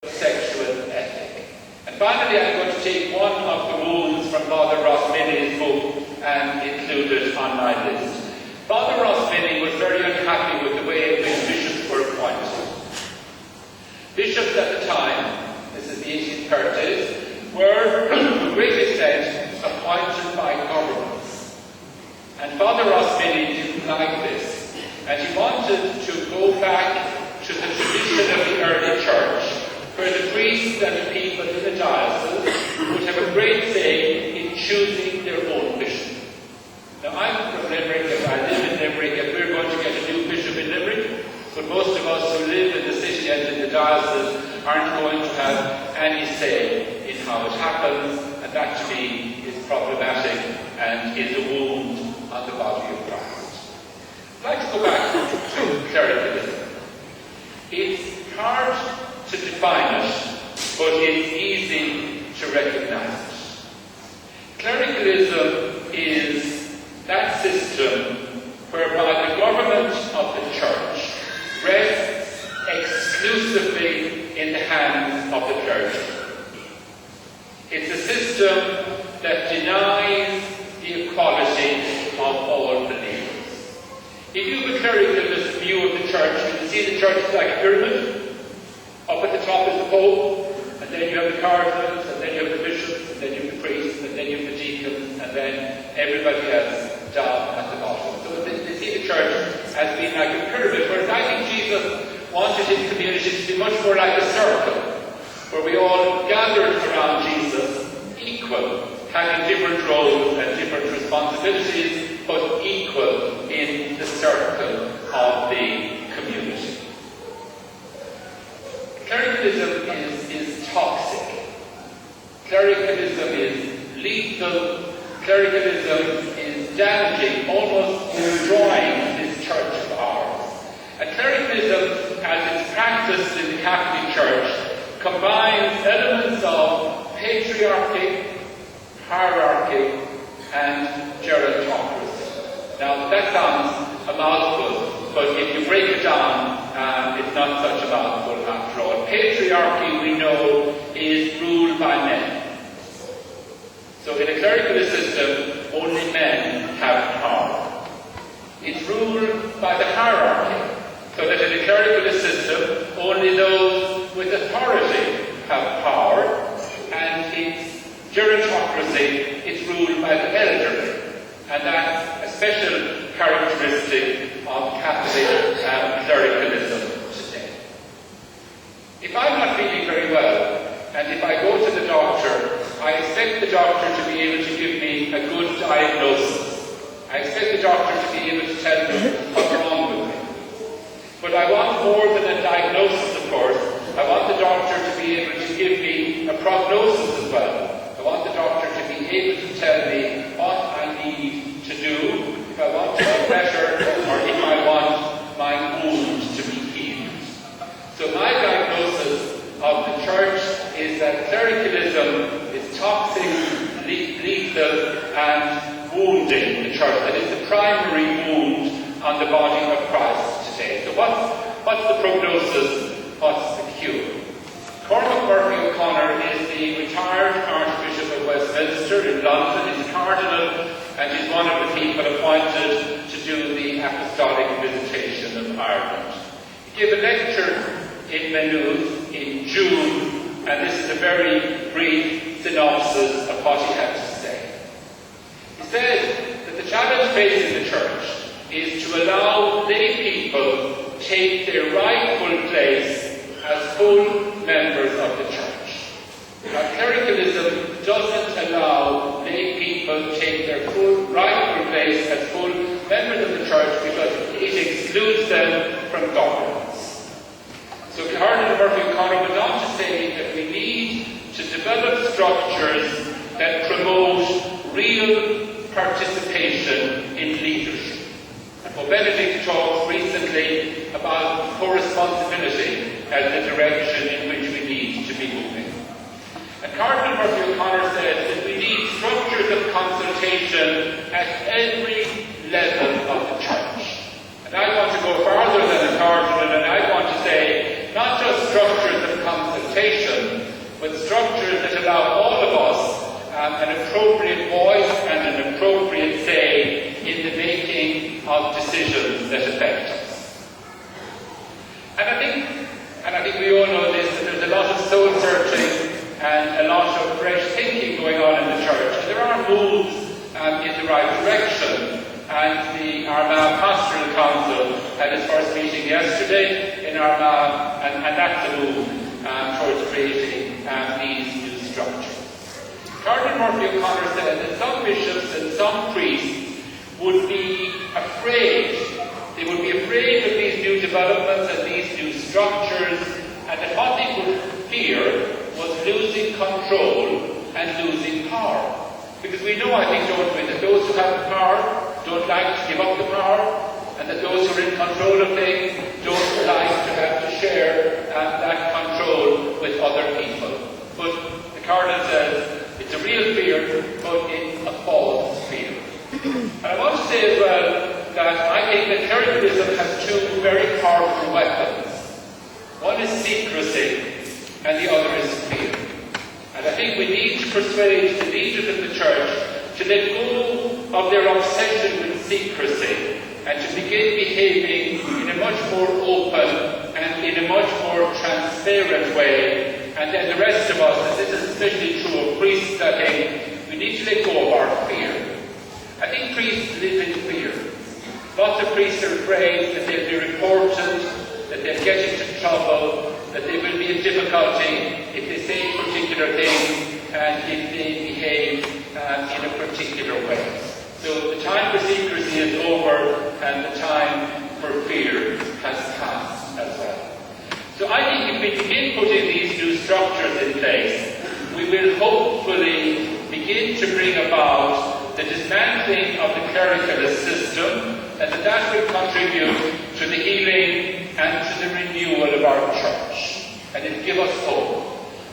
sexual ethic. And finally, I'm going to take one of the wounds from Father Rossmini's book and include it on my list. Father Rossmini was very unhappy with the way in which bishops were appointed. Bishops at the time, this is the 1830s, were, to a great extent, appointed by governments. And Father Rossmini didn't like this, and he wanted to go back to the tradition of the early church, where the priests and the people in the diocese would have a great say in choosing their own bishop. Now, I'm from Limerick, and I live in Limerick, and we're going to get a new bishop in Limerick, but most of us who live in the city and in the diocese aren't going to have any say in how it happens, and that to me is problematic and is a wound on the body of Christ. I'd like to go back to clericalism. It's hard to define it, but it's easy to recognize it. Clericalism is that system whereby the government of the church rests exclusively in the hands of the clergy. It's a system that denies the equality of all believers. If you have a clericalist view of the church, you can see the church is like a pyramid. Up at the top is the Pope, and then you have the cardinals, and then you have the bishops, and then you have the priests, and then you have the deacons, and then everybody else down at the bottom. So they see the church as being like a pyramid, whereas I think Jesus wanted his community to be much more like a circle, where we all gathered around Jesus, equal, having different roles and different responsibilities, but equal in the circle of the community. Clericalism is toxic. Clericalism is lethal. Clericalism is damaging, almost destroying this church of ours. And clericalism, as it's practiced in the Catholic Church, combines elements of patriarchy, hierarchy, and gerontocracy. Now, that sounds a mouthful, but if you break it down, it's not such a mouthful after all. Patriarchy, we know, is ruled by men. So in a clerical system, only men have power. It's ruled by the hierarchy, so that in a clerical system, only those with authority have power, and it's gerontocracy, it's ruled by the elderly. And that's a special characteristic of Catholic clericalism today. If I'm not feeling very well, and if I go to the doctor, I expect the doctor to be able to give me a good diagnosis. I expect the doctor to be able to tell me what's wrong with me. But I want more than a diagnosis, of course. I want the doctor to be able to give me a prognosis as well. I want the doctor to be able to tell me what I need to do, if I want to be better, or if I want my wound to be healed. So my diagnosis of the church is that clericalism is toxic, lethal, and wounding the church. That is the primary wound on the body of Christ today. So what's the prognosis? What's the cure? Cormac Murphy O'Connor is the retired Archbishop of Westminster in London. He's Cardinal, and he's one of the people appointed to do the apostolic visitation of Ireland. He gave a lecture in Maynooth in June, and this is a very brief synopsis of what he had to say. He said that the challenge facing the church is to allow lay people take their rightful place as full members of the church. Now, clericalism doesn't allow lay people to take their full rightful place as full members of the church because it excludes them from governance. So Cardinal Murphy O'Connor went on to say that we need to develop structures that promote real participation in leadership. Well, Benedict talked recently about co-responsibility as the direction in which we need to be moving. And Cardinal Murphy O'Connor says that we need structures of consultation at every level of the church. And I want to go farther than the Cardinal, and I want to say not just structures of consultation but structures that allow all of us an appropriate voice and an appropriate say in the making of decisions that affect us. And I think we all know this, that there's a lot of soul searching and a lot of fresh thinking going on in the church. And there are moves in the right direction. And the Armagh Pastoral Council had its first meeting yesterday in Armagh, and that's a move towards creating these new structures. Cardinal Murphy O'Connor said that some bishops and some priests would be afraid. They would be afraid of these new developments and these new structures, and that what they would fear was losing control and losing power. Because we know, I think, don't we, that those who have the power don't like to give up the power, and that those who are in control of things don't like to have to share that control with other people. But the Cardinal says it's a real fear, but it's a false fear. And I want to say as well that I think that clericalism has two very powerful weapons. One is secrecy, and the other is fear. And I think we need to persuade the leaders of the church to let go of their obsession with secrecy and to begin behaving in a much more open and in a much more transparent way. And then the rest of us, and this is especially true of priests, I think, we need to let go of our fear. I think priests live in fear. Lots of priests are afraid that they'll be reported, that they'll get into trouble, that they will be in difficulty if they say particular things and if they behave in a particular way. So the time for secrecy is over and the time for fear has passed as well. So I think if we begin putting these new structures in place, we will hopefully begin to bring about the dismantling of the clerical system, and that will contribute to the healing and to the renewal of our church. And it will give us hope.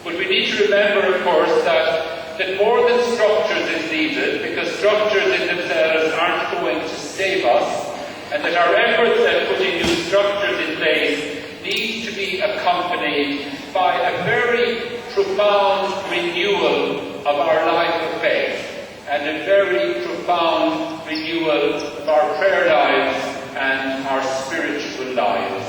But we need to remember, of course, that more than structures is needed, because structures in themselves aren't going to save us, and that our efforts at putting new structures in place need to be accompanied by a very profound renewal of our life of faith, and a very profound renewal of our prayer lives and our spiritual lives.